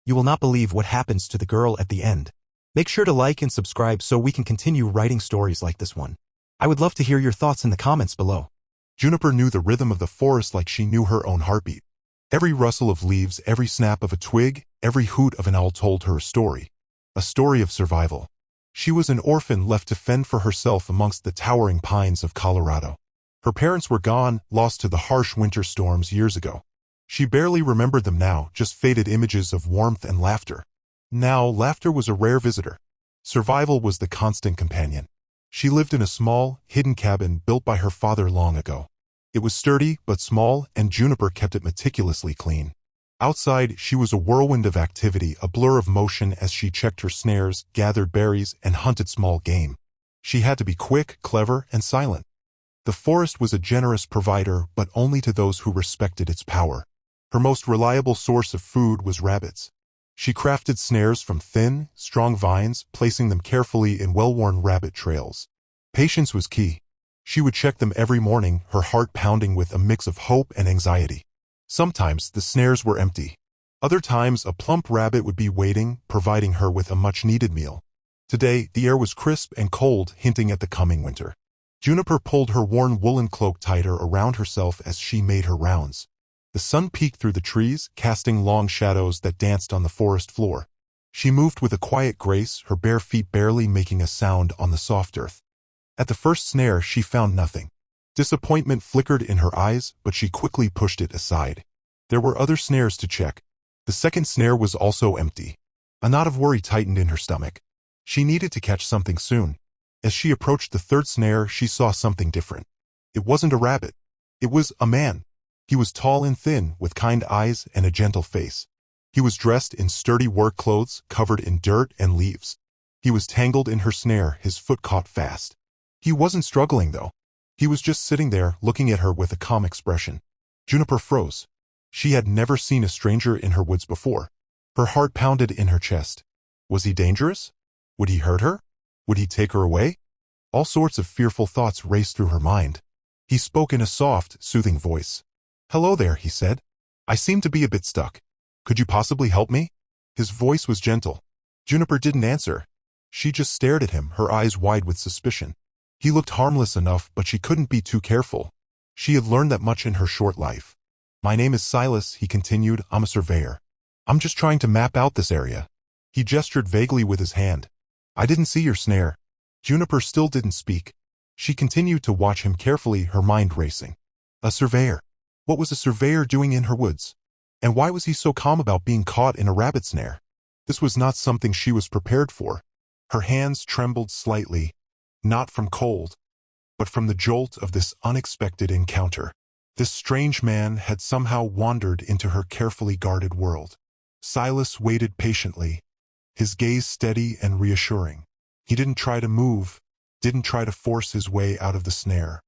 You will not believe what happens to the girl at the end. Make sure to like and subscribe so we can continue writing stories like this one. I would love to hear your thoughts in the comments below. Juniper knew the rhythm of the forest like she knew her own heartbeat. Every rustle of leaves, every snap of a twig, every hoot of an owl told her a story of survival. She was an orphan left to fend for herself amongst the towering pines of Colorado. Her parents were gone, lost to the harsh winter storms years ago. She barely remembered them now, just faded images of warmth and laughter. Now, laughter was a rare visitor. Survival was the constant companion. She lived in a small, hidden cabin built by her father long ago. It was sturdy but small, and Juniper kept it meticulously clean. Outside, she was a whirlwind of activity, a blur of motion as she checked her snares, gathered berries, and hunted small game. She had to be quick, clever, and silent. The forest was a generous provider, but only to those who respected its power. Her most reliable source of food was rabbits. She crafted snares from thin, strong vines, placing them carefully in well-worn rabbit trails. Patience was key. She would check them every morning, her heart pounding with a mix of hope and anxiety. Sometimes the snares were empty. Other times a plump rabbit would be waiting, providing her with a much-needed meal. Today, the air was crisp and cold, hinting at the coming winter. Juniper pulled her worn woolen cloak tighter around herself as she made her rounds. The sun peeked through the trees, casting long shadows that danced on the forest floor. She moved with a quiet grace, her bare feet barely making a sound on the soft earth. At the first snare, she found nothing. Disappointment flickered in her eyes, but she quickly pushed it aside. There were other snares to check. The second snare was also empty. A knot of worry tightened in her stomach. She needed to catch something soon. As she approached the third snare, she saw something different. It wasn't a rabbit. It was a man. He was tall and thin, with kind eyes and a gentle face. He was dressed in sturdy work clothes, covered in dirt and leaves. He was tangled in her snare, his foot caught fast. He wasn't struggling, though. He was just sitting there, looking at her with a calm expression. Juniper froze. She had never seen a stranger in her woods before. Her heart pounded in her chest. Was he dangerous? Would he hurt her? Would he take her away? All sorts of fearful thoughts raced through her mind. He spoke in a soft, soothing voice. "Hello there," he said. "I seem to be a bit stuck. Could you possibly help me?" His voice was gentle. Juniper didn't answer. She just stared at him, her eyes wide with suspicion. He looked harmless enough, but she couldn't be too careful. She had learned that much in her short life. "My name is Silas," he continued. "I'm a surveyor. I'm just trying to map out this area." He gestured vaguely with his hand. "I didn't see your snare." Juniper still didn't speak. She continued to watch him carefully, her mind racing. A surveyor. What was a surveyor doing in her woods? And why was he so calm about being caught in a rabbit snare? This was not something she was prepared for. Her hands trembled slightly, not from cold, but from the jolt of this unexpected encounter. This strange man had somehow wandered into her carefully guarded world. Silas waited patiently, his gaze steady and reassuring. He didn't try to move, didn't try to force his way out of the snare.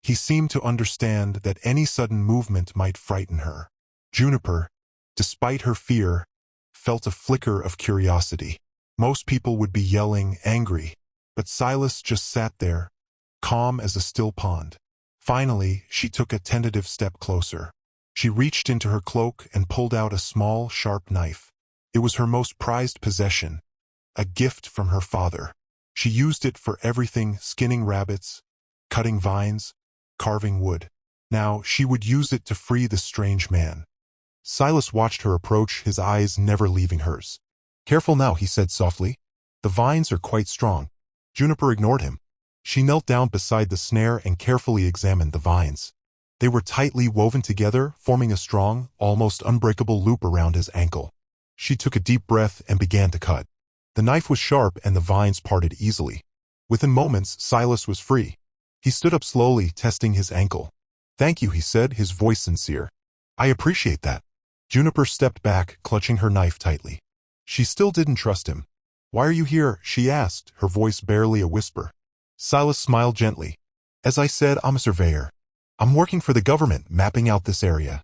He seemed to understand that any sudden movement might frighten her. Juniper, despite her fear, felt a flicker of curiosity. Most people would be yelling, angry, but Silas just sat there, calm as a still pond. Finally, she took a tentative step closer. She reached into her cloak and pulled out a small, sharp knife. It was her most prized possession, a gift from her father. She used it for everything: skinning rabbits, cutting vines, carving wood. Now she would use it to free the strange man. Silas watched her approach, his eyes never leaving hers. "Careful now," he said softly. "The vines are quite strong." Juniper ignored him. She knelt down beside the snare and carefully examined the vines. They were tightly woven together, forming a strong, almost unbreakable loop around his ankle. She took a deep breath and began to cut. The knife was sharp and the vines parted easily. Within moments, Silas was free. He stood up slowly, testing his ankle. "Thank you," he said, his voice sincere. "I appreciate that." Juniper stepped back, clutching her knife tightly. She still didn't trust him. "Why are you here?" she asked, her voice barely a whisper. Silas smiled gently. "As I said, I'm a surveyor. I'm working for the government, mapping out this area.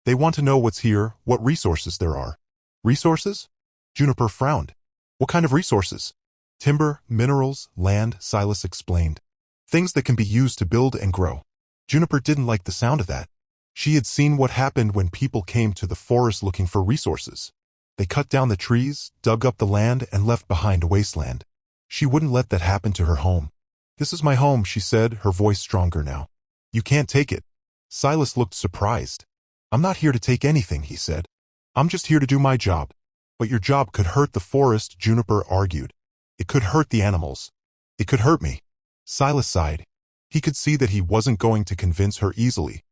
They want to know what's here, what resources there are." "Resources?" Juniper frowned. "What kind of resources?" "Timber, minerals, land," Silas explained. "Things that can be used to build and grow." Juniper didn't like the sound of that. She had seen what happened when people came to the forest looking for resources. They cut down the trees, dug up the land, and left behind a wasteland. She wouldn't let that happen to her home. "This is my home," she said, her voice stronger now. "You can't take it." Silas looked surprised. "I'm not here to take anything," he said. "I'm just here to do my job." "But your job could hurt the forest," Juniper argued. "It could hurt the animals. It could hurt me." Silas sighed. He could see that he wasn't going to convince her easily.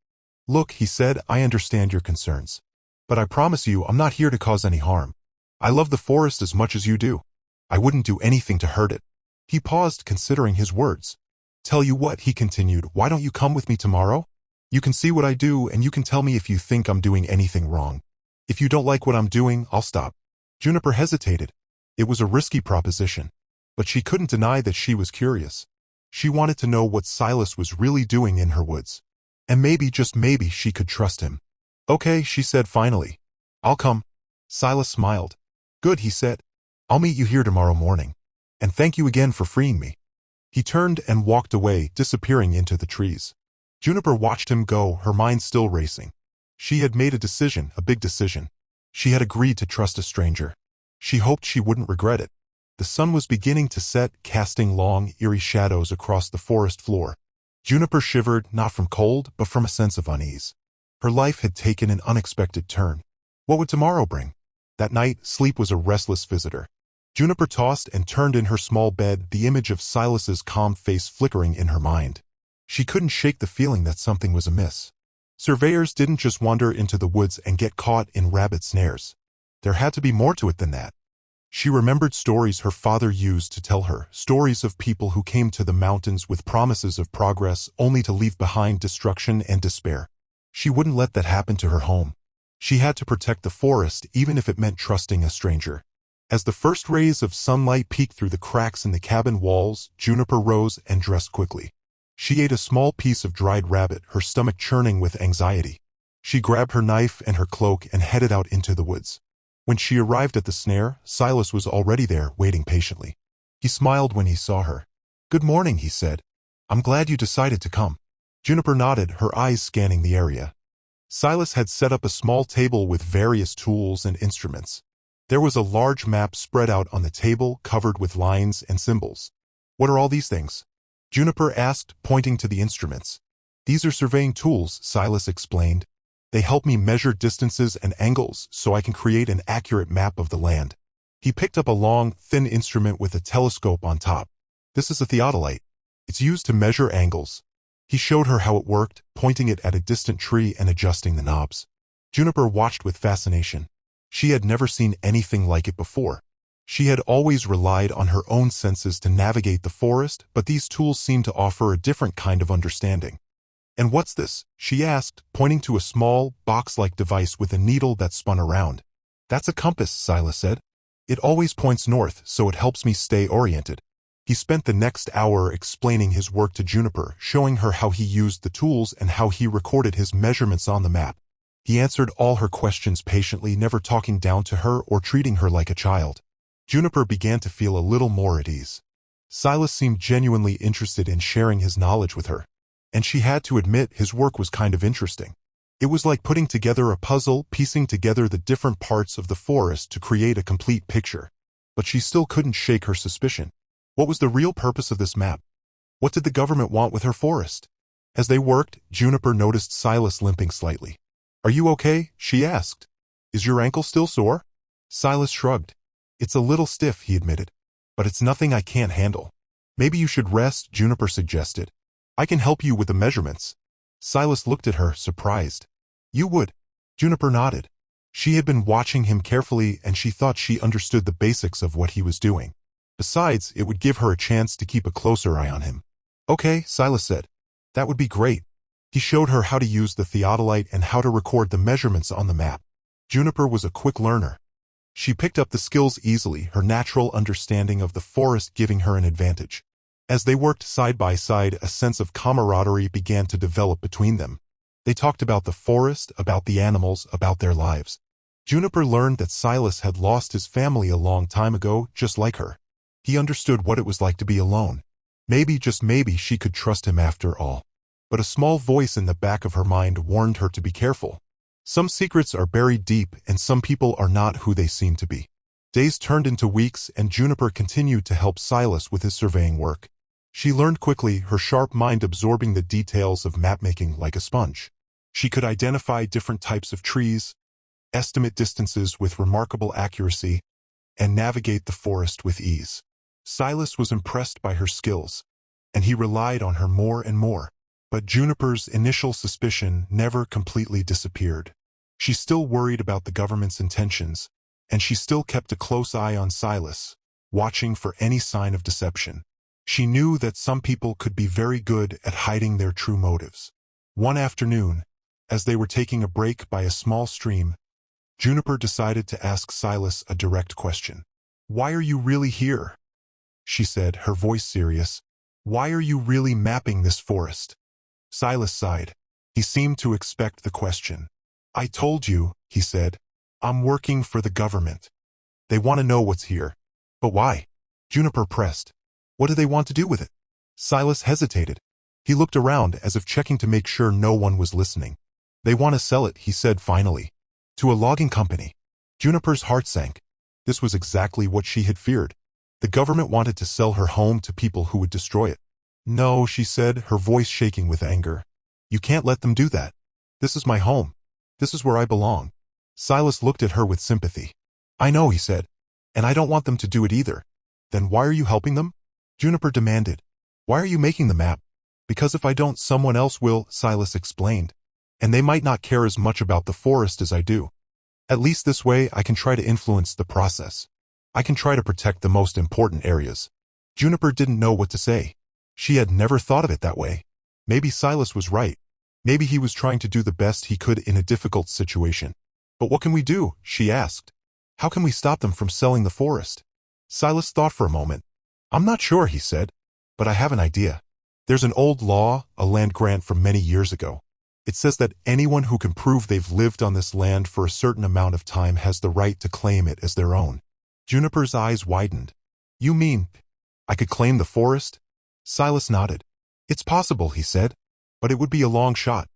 "Look," he said, "I understand your concerns. But I promise you I'm not here to cause any harm. I love the forest as much as you do. I wouldn't do anything to hurt it." He paused, considering his words. "Tell you what," he continued, "why don't you come with me tomorrow? You can see what I do, and you can tell me if you think I'm doing anything wrong. If you don't like what I'm doing, I'll stop." Juniper hesitated. It was a risky proposition, but she couldn't deny that she was curious. She wanted to know what Silas was really doing in her woods. And maybe, just maybe, she could trust him. "Okay," she said finally. "I'll come." Silas smiled. "Good," he said. "I'll meet you here tomorrow morning. And thank you again for freeing me." He turned and walked away, disappearing into the trees. Juniper watched him go, her mind still racing. She had made a decision, a big decision. She had agreed to trust a stranger. She hoped she wouldn't regret it. The sun was beginning to set, casting long, eerie shadows across the forest floor. Juniper shivered, not from cold, but from a sense of unease. Her life had taken an unexpected turn. What would tomorrow bring? That night, sleep was a restless visitor. Juniper tossed and turned in her small bed, the image of Silas's calm face flickering in her mind. She couldn't shake the feeling that something was amiss. Surveyors didn't just wander into the woods and get caught in rabbit snares. There had to be more to it than that. She remembered stories her father used to tell her, stories of people who came to the mountains with promises of progress only to leave behind destruction and despair. She wouldn't let that happen to her home. She had to protect the forest, even if it meant trusting a stranger. As the first rays of sunlight peeked through the cracks in the cabin walls, Juniper rose and dressed quickly. She ate a small piece of dried rabbit, her stomach churning with anxiety. She grabbed her knife and her cloak and headed out into the woods. When she arrived at the snare, Silas was already there, waiting patiently. He smiled when he saw her. "Good morning," he said. "I'm glad you decided to come." Juniper nodded, her eyes scanning the area. Silas had set up a small table with various tools and instruments. There was a large map spread out on the table, covered with lines and symbols. "What are all these things?" Juniper asked, pointing to the instruments. "These are surveying tools," Silas explained. "They help me measure distances and angles so I can create an accurate map of the land." He picked up a long, thin instrument with a telescope on top. "This is a theodolite. It's used to measure angles." He showed her how it worked, pointing it at a distant tree and adjusting the knobs. Juniper watched with fascination. She had never seen anything like it before. She had always relied on her own senses to navigate the forest, but these tools seemed to offer a different kind of understanding. "And what's this?" she asked, pointing to a small, box-like device with a needle that spun around. "That's a compass," Silas said. "It always points north, so it helps me stay oriented." He spent the next hour explaining his work to Juniper, showing her how he used the tools and how he recorded his measurements on the map. He answered all her questions patiently, never talking down to her or treating her like a child. Juniper began to feel a little more at ease. Silas seemed genuinely interested in sharing his knowledge with her. And she had to admit his work was kind of interesting. It was like putting together a puzzle, piecing together the different parts of the forest to create a complete picture. But she still couldn't shake her suspicion. What was the real purpose of this map? What did the government want with her forest? As they worked, Juniper noticed Silas limping slightly. "Are you okay?" she asked. "Is your ankle still sore?" Silas shrugged. "It's a little stiff," he admitted. "But it's nothing I can't handle." "Maybe you should rest," Juniper suggested. "I can help you with the measurements." Silas looked at her, surprised. "You would?" Juniper nodded. She had been watching him carefully, and she thought she understood the basics of what he was doing. Besides, it would give her a chance to keep a closer eye on him. "Okay," Silas said. "That would be great." He showed her how to use the theodolite and how to record the measurements on the map. Juniper was a quick learner. She picked up the skills easily, her natural understanding of the forest giving her an advantage. As they worked side by side, a sense of camaraderie began to develop between them. They talked about the forest, about the animals, about their lives. Juniper learned that Silas had lost his family a long time ago, just like her. He understood what it was like to be alone. Maybe, just maybe, she could trust him after all. But a small voice in the back of her mind warned her to be careful. Some secrets are buried deep and some people are not who they seem to be. Days turned into weeks and Juniper continued to help Silas with his surveying work. She learned quickly, her sharp mind absorbing the details of map-making like a sponge. She could identify different types of trees, estimate distances with remarkable accuracy, and navigate the forest with ease. Silas was impressed by her skills, and he relied on her more and more. But Juniper's initial suspicion never completely disappeared. She still worried about the government's intentions, and she still kept a close eye on Silas, watching for any sign of deception. She knew that some people could be very good at hiding their true motives. One afternoon, as they were taking a break by a small stream, Juniper decided to ask Silas a direct question. "Why are you really here?" she said, her voice serious. "Why are you really mapping this forest?" Silas sighed. He seemed to expect the question. "I told you," he said. "I'm working for the government. They want to know what's here." "But why?" Juniper pressed. "What do they want to do with it?" Silas hesitated. He looked around as if checking to make sure no one was listening. "They want to sell it," he said finally. "To a logging company." Juniper's heart sank. This was exactly what she had feared. The government wanted to sell her home to people who would destroy it. "No," she said, her voice shaking with anger. "You can't let them do that. This is my home. This is where I belong." Silas looked at her with sympathy. "I know," he said, "and I don't want them to do it either." "Then why are you helping them?" Juniper demanded. "Why are you making the map?" "Because if I don't, someone else will," Silas explained. "And they might not care as much about the forest as I do. At least this way I can try to influence the process. I can try to protect the most important areas." Juniper didn't know what to say. She had never thought of it that way. Maybe Silas was right. Maybe he was trying to do the best he could in a difficult situation. "But what can we do?" she asked. "How can we stop them from selling the forest?" Silas thought for a moment. "I'm not sure," he said, "but I have an idea. There's an old law, a land grant from many years ago. It says that anyone who can prove they've lived on this land for a certain amount of time has the right to claim it as their own." Juniper's eyes widened. "You mean I could claim the forest?" Silas nodded. "It's possible," he said, "but it would be a long shot.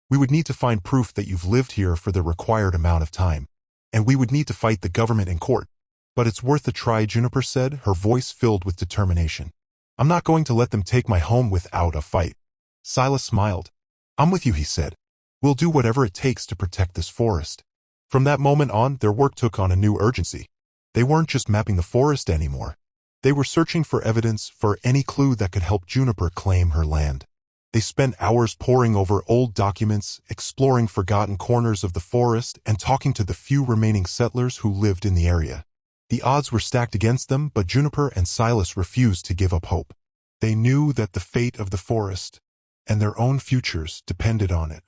We would need to find proof that you've lived here for the required amount of time, and we would need to fight the government in court. But it's worth a try," Juniper said, her voice filled with determination. "I'm not going to let them take my home without a fight." Silas smiled. "I'm with you," he said. "We'll do whatever it takes to protect this forest." From that moment on, their work took on a new urgency. They weren't just mapping the forest anymore. They were searching for evidence, for any clue that could help Juniper claim her land. They spent hours poring over old documents, exploring forgotten corners of the forest, and talking to the few remaining settlers who lived in the area. The odds were stacked against them, but Juniper and Silas refused to give up hope. They knew that the fate of the forest and their own futures depended on it.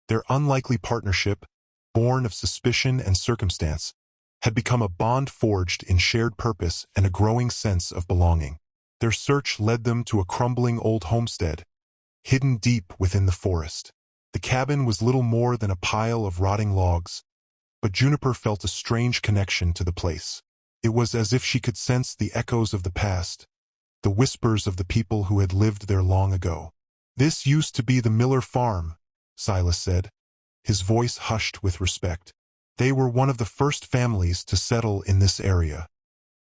Their unlikely partnership, born of suspicion and circumstance, had become a bond forged in shared purpose and a growing sense of belonging. Their search led them to a crumbling old homestead, hidden deep within the forest. The cabin was little more than a pile of rotting logs, but Juniper felt a strange connection to the place. It was as if she could sense the echoes of the past, the whispers of the people who had lived there long ago. "This used to be the Miller farm," Silas said, his voice hushed with respect. "They were one of the first families to settle in this area."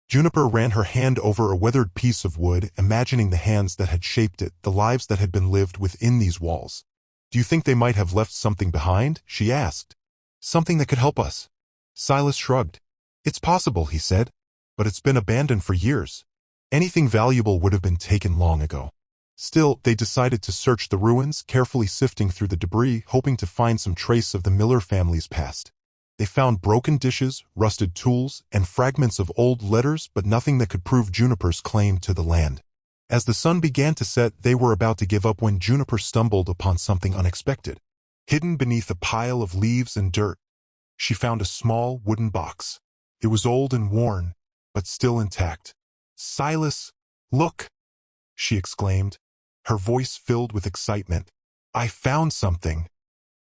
Juniper ran her hand over a weathered piece of wood, imagining the hands that had shaped it, the lives that had been lived within these walls. "Do you think they might have left something behind?" she asked. "Something that could help us?" Silas shrugged. "It's possible," he said, "but it's been abandoned for years. Anything valuable would have been taken long ago." Still, they decided to search the ruins, carefully sifting through the debris, hoping to find some trace of the Miller family's past. They found broken dishes, rusted tools, and fragments of old letters, but nothing that could prove Juniper's claim to the land. As the sun began to set, they were about to give up when Juniper stumbled upon something unexpected. Hidden beneath a pile of leaves and dirt, she found a small wooden box. It was old and worn, but still intact. "Silas, look!" she exclaimed, her voice filled with excitement. "I found something."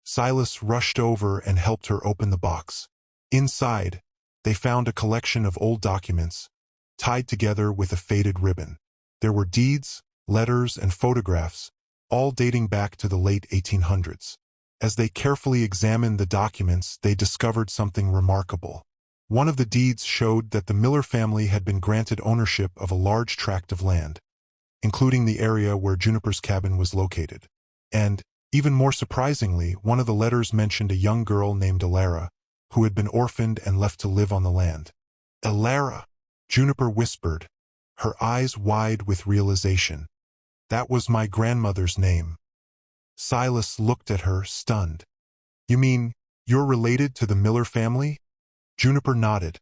Silas rushed over and helped her open the box. Inside, they found a collection of old documents, tied together with a faded ribbon. There were deeds, letters, and photographs, all dating back to the late 1800s. As they carefully examined the documents, they discovered something remarkable. One of the deeds showed that the Miller family had been granted ownership of a large tract of land, including the area where Juniper's cabin was located. And, even more surprisingly, one of the letters mentioned a young girl named Elara, who had been orphaned and left to live on the land. Elara, Juniper whispered, her eyes wide with realization. That was my grandmother's name. Silas looked at her, stunned. You mean, you're related to the Miller family? Juniper nodded,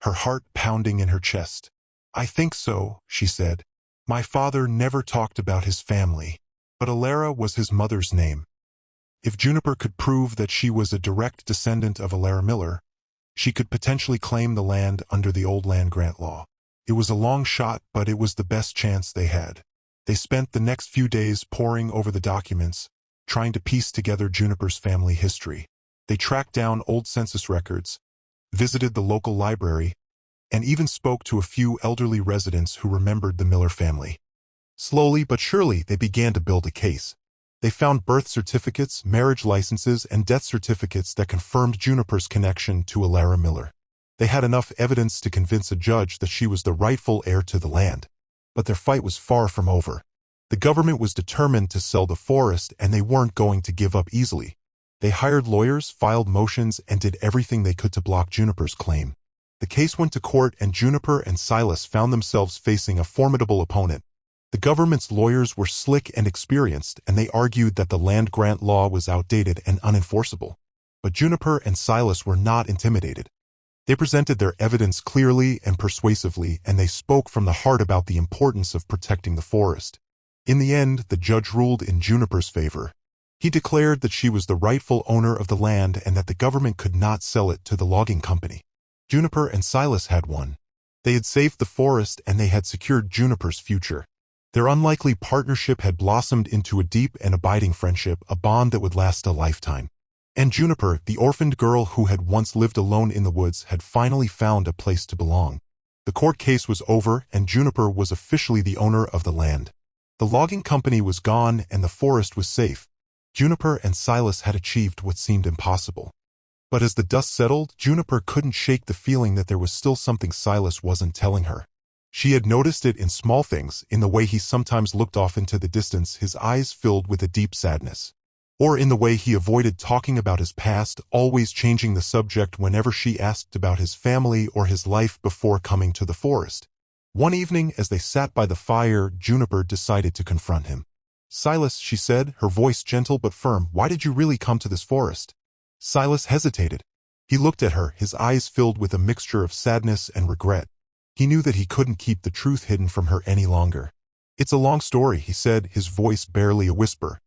her heart pounding in her chest. I think so, she said. My father never talked about his family, but Elara was his mother's name. If Juniper could prove that she was a direct descendant of Elara Miller, she could potentially claim the land under the old land grant law. It was a long shot, but it was the best chance they had. They spent the next few days poring over the documents, trying to piece together Juniper's family history. They tracked down old census records, visited the local library, and even spoke to a few elderly residents who remembered the Miller family. Slowly but surely, they began to build a case. They found birth certificates, marriage licenses, and death certificates that confirmed Juniper's connection to Elara Miller. They had enough evidence to convince a judge that she was the rightful heir to the land. But their fight was far from over. The government was determined to sell the forest, and they weren't going to give up easily. They hired lawyers, filed motions, and did everything they could to block Juniper's claim. The case went to court, and Juniper and Silas found themselves facing a formidable opponent. The government's lawyers were slick and experienced, and they argued that the land grant law was outdated and unenforceable. But Juniper and Silas were not intimidated. They presented their evidence clearly and persuasively, and they spoke from the heart about the importance of protecting the forest. In the end, the judge ruled in Juniper's favor. He declared that she was the rightful owner of the land and that the government could not sell it to the logging company. Juniper and Silas had won. They had saved the forest, and they had secured Juniper's future. Their unlikely partnership had blossomed into a deep and abiding friendship, a bond that would last a lifetime. And Juniper, the orphaned girl who had once lived alone in the woods, had finally found a place to belong. The court case was over, and Juniper was officially the owner of the land. The logging company was gone, and the forest was safe. Juniper and Silas had achieved what seemed impossible. But as the dust settled, Juniper couldn't shake the feeling that there was still something Silas wasn't telling her. She had noticed it in small things, in the way he sometimes looked off into the distance, his eyes filled with a deep sadness. Or in the way he avoided talking about his past, always changing the subject whenever she asked about his family or his life before coming to the forest. One evening, as they sat by the fire, Juniper decided to confront him. Silas, she said, her voice gentle but firm, why did you really come to this forest? Silas hesitated. He looked at her, his eyes filled with a mixture of sadness and regret. He knew that he couldn't keep the truth hidden from her any longer. It's a long story, he said, his voice barely a whisper.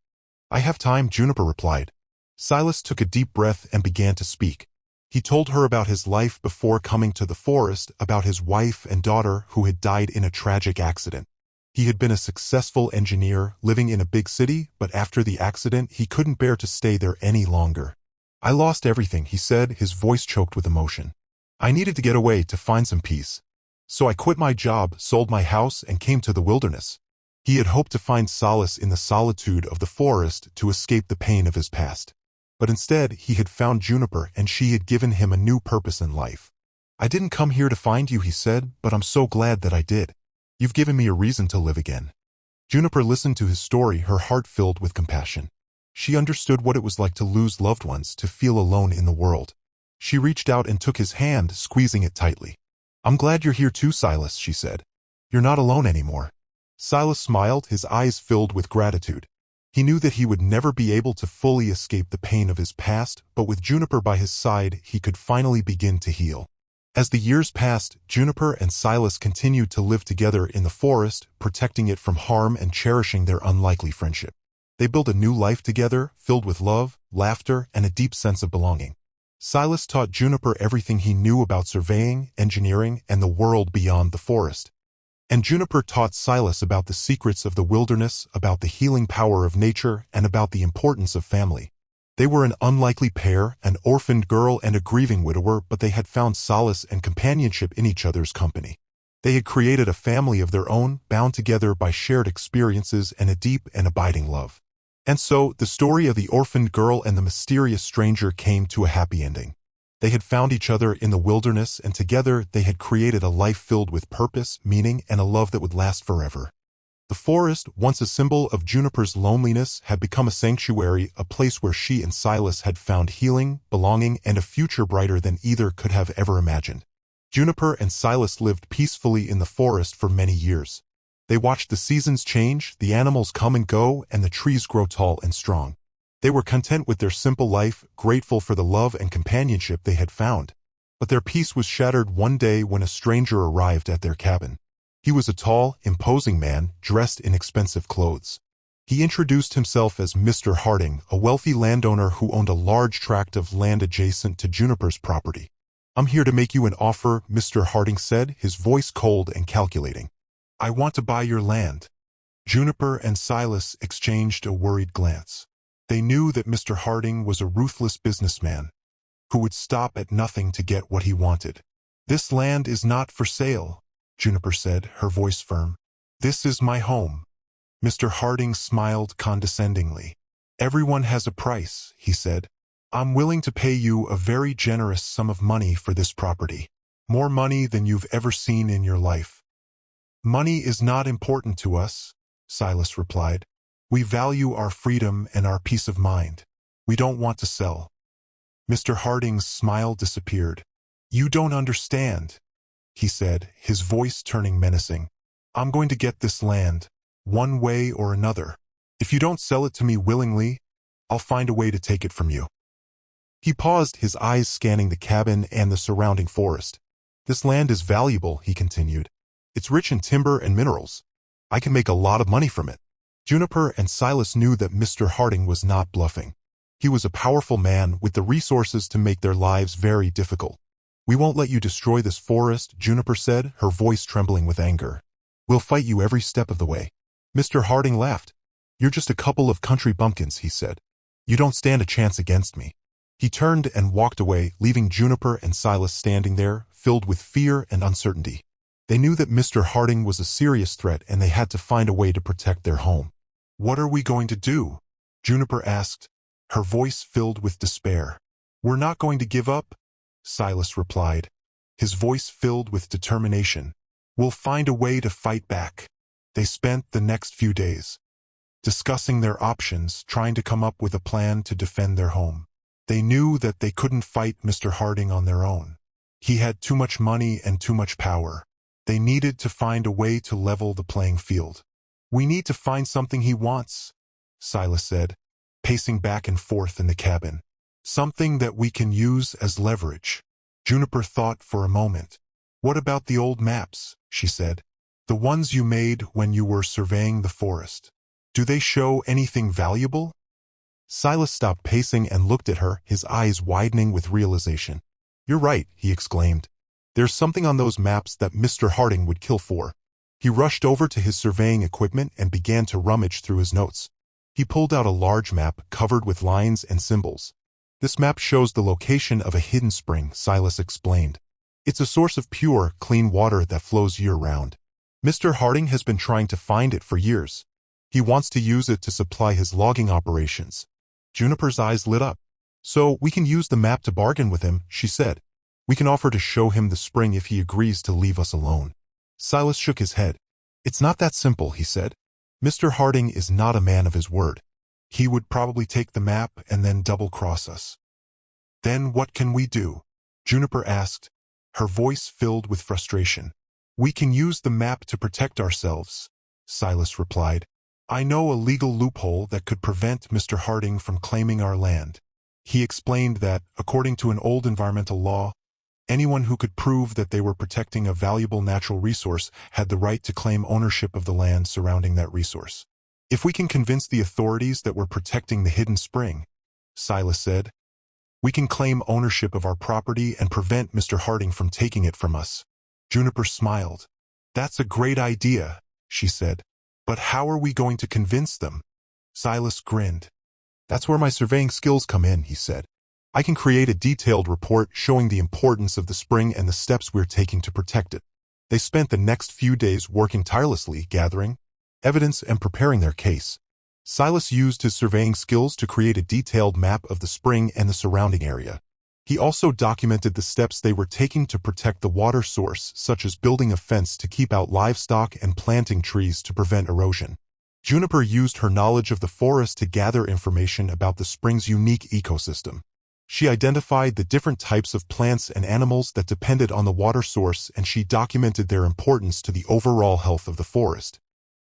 I have time, Juniper replied. Silas took a deep breath and began to speak. He told her about his life before coming to the forest, about his wife and daughter who had died in a tragic accident. He had been a successful engineer, living in a big city, but after the accident, he couldn't bear to stay there any longer. I lost everything, he said, his voice choked with emotion. I needed to get away to find some peace. So I quit my job, sold my house, and came to the wilderness. He had hoped to find solace in the solitude of the forest to escape the pain of his past. But instead, he had found Juniper, and she had given him a new purpose in life. I didn't come here to find you, he said, but I'm so glad that I did. You've given me a reason to live again. Juniper listened to his story, her heart filled with compassion. She understood what it was like to lose loved ones, to feel alone in the world. She reached out and took his hand, squeezing it tightly. I'm glad you're here too, Silas, she said. You're not alone anymore. Silas smiled, his eyes filled with gratitude. He knew that he would never be able to fully escape the pain of his past, but with Juniper by his side, he could finally begin to heal. As the years passed, Juniper and Silas continued to live together in the forest, protecting it from harm and cherishing their unlikely friendship. They built a new life together, filled with love, laughter, and a deep sense of belonging. Silas taught Juniper everything he knew about surveying, engineering, and the world beyond the forest. And Juniper taught Silas about the secrets of the wilderness, about the healing power of nature, and about the importance of family. They were an unlikely pair, an orphaned girl and a grieving widower, but they had found solace and companionship in each other's company. They had created a family of their own, bound together by shared experiences and a deep and abiding love. And so, the story of the orphaned girl and the mysterious stranger came to a happy ending. They had found each other in the wilderness, and together they had created a life filled with purpose, meaning, and a love that would last forever. The forest, once a symbol of Juniper's loneliness, had become a sanctuary, a place where she and Silas had found healing, belonging, and a future brighter than either could have ever imagined. Juniper and Silas lived peacefully in the forest for many years. They watched the seasons change, the animals come and go, and the trees grow tall and strong. They were content with their simple life, grateful for the love and companionship they had found. But their peace was shattered one day when a stranger arrived at their cabin. He was a tall, imposing man, dressed in expensive clothes. He introduced himself as Mr. Harding, a wealthy landowner who owned a large tract of land adjacent to Juniper's property. "I'm here to make you an offer," Mr. Harding said, his voice cold and calculating. "I want to buy your land." Juniper and Silas exchanged a worried glance. They knew that Mr. Harding was a ruthless businessman who would stop at nothing to get what he wanted. "This land is not for sale," Juniper said, her voice firm. "This is my home." Mr. Harding smiled condescendingly. "Everyone has a price," he said. "I'm willing to pay you a very generous sum of money for this property. More money than you've ever seen in your life." "Money is not important to us," Silas replied. "We value our freedom and our peace of mind. We don't want to sell." Mr. Harding's smile disappeared. "You don't understand," he said, his voice turning menacing. "I'm going to get this land, one way or another. If you don't sell it to me willingly, I'll find a way to take it from you." He paused, his eyes scanning the cabin and the surrounding forest. "This land is valuable," he continued. "It's rich in timber and minerals. I can make a lot of money from it." Juniper and Silas knew that Mr. Harding was not bluffing. He was a powerful man with the resources to make their lives very difficult. "We won't let you destroy this forest," Juniper said, her voice trembling with anger. "We'll fight you every step of the way." Mr. Harding laughed. "You're just a couple of country bumpkins," he said. "You don't stand a chance against me." He turned and walked away, leaving Juniper and Silas standing there, filled with fear and uncertainty. They knew that Mr. Harding was a serious threat, and they had to find a way to protect their home. "What are we going to do?" Juniper asked, her voice filled with despair. "We're not going to give up," Silas replied, his voice filled with determination. "We'll find a way to fight back." They spent the next few days discussing their options, trying to come up with a plan to defend their home. They knew that they couldn't fight Mr. Harding on their own. He had too much money and too much power. They needed to find a way to level the playing field. "We need to find something he wants," Silas said, pacing back and forth in the cabin. "Something that we can use as leverage." Juniper thought for a moment. "What about the old maps?" she said. "The ones you made when you were surveying the forest. Do they show anything valuable?" Silas stopped pacing and looked at her, his eyes widening with realization. "You're right," he exclaimed. "There's something on those maps that Mr. Harding would kill for." He rushed over to his surveying equipment and began to rummage through his notes. He pulled out a large map covered with lines and symbols. "This map shows the location of a hidden spring," Silas explained. "It's a source of pure, clean water that flows year-round. Mr. Harding has been trying to find it for years. He wants to use it to supply his logging operations." Juniper's eyes lit up. "So we can use the map to bargain with him," she said. "We can offer to show him the spring if he agrees to leave us alone." Silas shook his head. "It's not that simple," he said. "Mr. Harding is not a man of his word. He would probably take the map and then double-cross us." "Then what can we do?" Juniper asked, her voice filled with frustration. "We can use the map to protect ourselves," Silas replied. "I know a legal loophole that could prevent Mr. Harding from claiming our land." He explained that, according to an old environmental law, anyone who could prove that they were protecting a valuable natural resource had the right to claim ownership of the land surrounding that resource. "If we can convince the authorities that we're protecting the hidden spring," Silas said, "we can claim ownership of our property and prevent Mr. Harding from taking it from us." Juniper smiled. "That's a great idea," she said. "But how are we going to convince them?" Silas grinned. "That's where my surveying skills come in," he said. "I can create a detailed report showing the importance of the spring and the steps we're taking to protect it." They spent the next few days working tirelessly, gathering evidence and preparing their case. Silas used his surveying skills to create a detailed map of the spring and the surrounding area. He also documented the steps they were taking to protect the water source, such as building a fence to keep out livestock and planting trees to prevent erosion. Juniper used her knowledge of the forest to gather information about the spring's unique ecosystem. She identified the different types of plants and animals that depended on the water source, and she documented their importance to the overall health of the forest.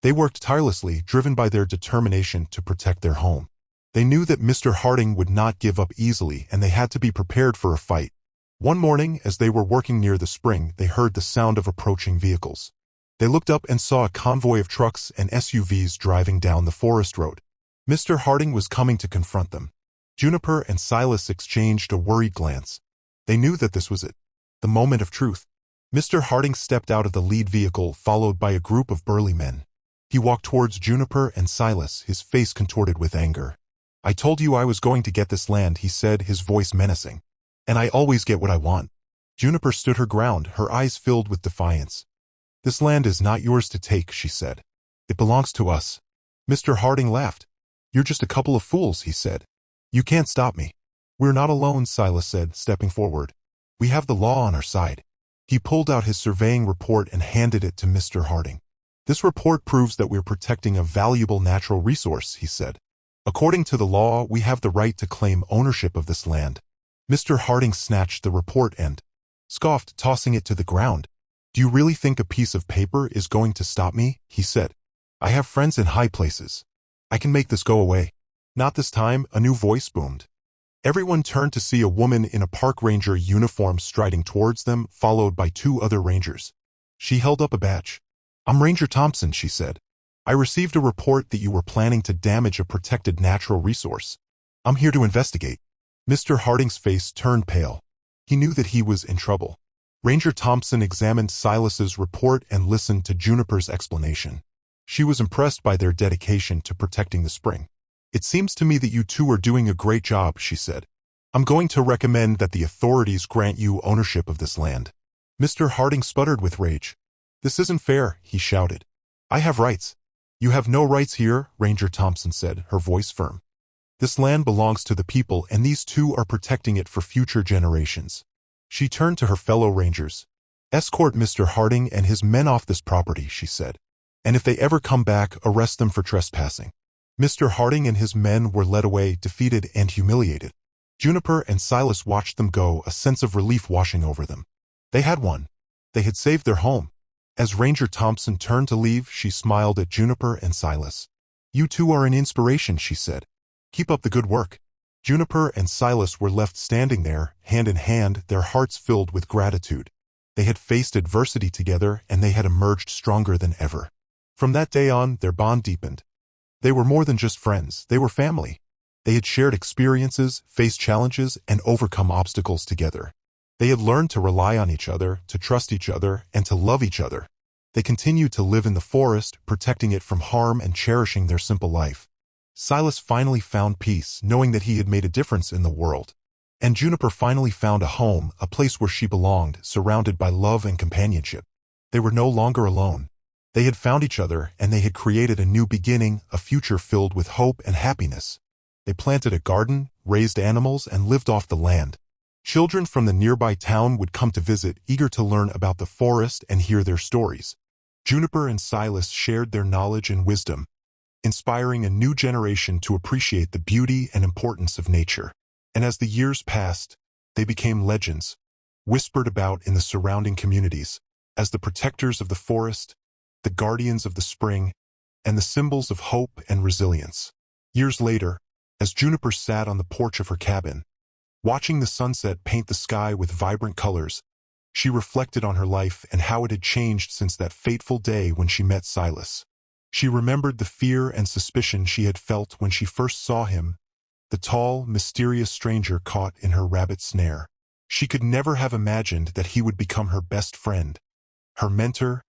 They worked tirelessly, driven by their determination to protect their home. They knew that Mr. Harding would not give up easily, and they had to be prepared for a fight. One morning, as they were working near the spring, they heard the sound of approaching vehicles. They looked up and saw a convoy of trucks and SUVs driving down the forest road. Mr. Harding was coming to confront them. Juniper and Silas exchanged a worried glance. They knew that this was it, the moment of truth. Mr. Harding stepped out of the lead vehicle, followed by a group of burly men. He walked towards Juniper and Silas, his face contorted with anger. "I told you I was going to get this land," he said, his voice menacing. "And I always get what I want." Juniper stood her ground, her eyes filled with defiance. "This land is not yours to take," she said. "It belongs to us." Mr. Harding laughed. "You're just a couple of fools," he said. "You can't stop me." "We're not alone," Silas said, stepping forward. "We have the law on our side." He pulled out his surveying report and handed it to Mr. Harding. "This report proves that we're protecting a valuable natural resource," he said. "According to the law, we have the right to claim ownership of this land." Mr. Harding snatched the report and scoffed, tossing it to the ground. "Do you really think a piece of paper is going to stop me?" he said. "I have friends in high places. I can make this go away." "Not this time," a new voice boomed. Everyone turned to see a woman in a park ranger uniform striding towards them, followed by two other rangers. She held up a badge. "I'm Ranger Thompson," she said. "I received a report that you were planning to damage a protected natural resource. I'm here to investigate." Mr. Harding's face turned pale. He knew that he was in trouble. Ranger Thompson examined Silas's report and listened to Juniper's explanation. She was impressed by their dedication to protecting the spring. "It seems to me that you two are doing a great job," she said. "I'm going to recommend that the authorities grant you ownership of this land." Mr. Harding sputtered with rage. "This isn't fair," he shouted. "I have rights." "You have no rights here," Ranger Thompson said, her voice firm. "This land belongs to the people, and these two are protecting it for future generations." She turned to her fellow rangers. "Escort Mr. Harding and his men off this property," she said. "And if they ever come back, arrest them for trespassing." Mr. Harding and his men were led away, defeated and humiliated. Juniper and Silas watched them go, a sense of relief washing over them. They had won. They had saved their home. As Ranger Thompson turned to leave, she smiled at Juniper and Silas. "You two are an inspiration," she said. "Keep up the good work." Juniper and Silas were left standing there, hand in hand, their hearts filled with gratitude. They had faced adversity together, and they had emerged stronger than ever. From that day on, their bond deepened. They were more than just friends, they were family. They had shared experiences, faced challenges, and overcome obstacles together. They had learned to rely on each other, to trust each other, and to love each other. They continued to live in the forest, protecting it from harm and cherishing their simple life. Silas finally found peace, knowing that he had made a difference in the world. And Juniper finally found a home, a place where she belonged, surrounded by love and companionship. They were no longer alone. They had found each other, and they had created a new beginning, a future filled with hope and happiness. They planted a garden, raised animals, and lived off the land. Children from the nearby town would come to visit, eager to learn about the forest and hear their stories. Juniper and Silas shared their knowledge and wisdom, inspiring a new generation to appreciate the beauty and importance of nature. And as the years passed, they became legends, whispered about in the surrounding communities, as the protectors of the forest, the guardians of the spring, and the symbols of hope and resilience. Years later, as Juniper sat on the porch of her cabin, watching the sunset paint the sky with vibrant colors, she reflected on her life and how it had changed since that fateful day when she met Silas. She remembered the fear and suspicion she had felt when she first saw him, the tall, mysterious stranger caught in her rabbit snare. She could never have imagined that he would become her best friend, her mentor,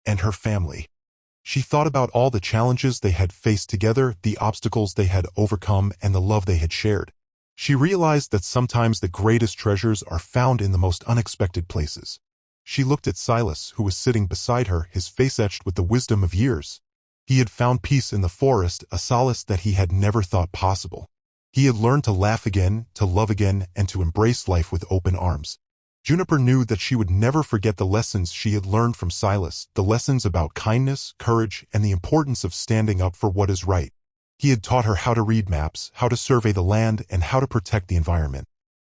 and her family. She thought about all the challenges they had faced together, the obstacles they had overcome, and the love they had shared. She realized that sometimes the greatest treasures are found in the most unexpected places. She looked at Silas, who was sitting beside her, his face etched with the wisdom of years. He had found peace in the forest, a solace that he had never thought possible. He had learned to laugh again, to love again, and to embrace life with open arms. Juniper knew that she would never forget the lessons she had learned from Silas, the lessons about kindness, courage, and the importance of standing up for what is right. He had taught her how to read maps, how to survey the land, and how to protect the environment.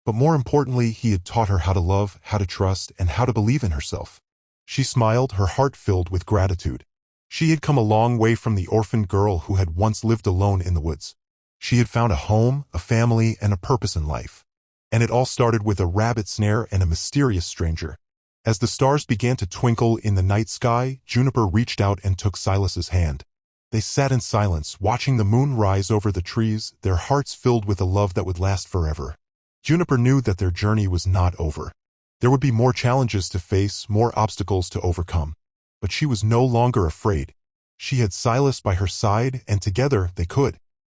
But more importantly, he had taught her how to love, how to trust, and how to believe in herself. She smiled, her heart filled with gratitude. She had come a long way from the orphaned girl who had once lived alone in the woods. She had found a home, a family, and a purpose in life. And it all started with a rabbit snare and a mysterious stranger. As the stars began to twinkle in the night sky, Juniper reached out and took Silas's hand. They sat in silence, watching the moon rise over the trees, their hearts filled with a love that would last forever. Juniper knew that their journey was not over. There would be more challenges to face, more obstacles to overcome. But she was no longer afraid. She had Silas by her side, and together they could.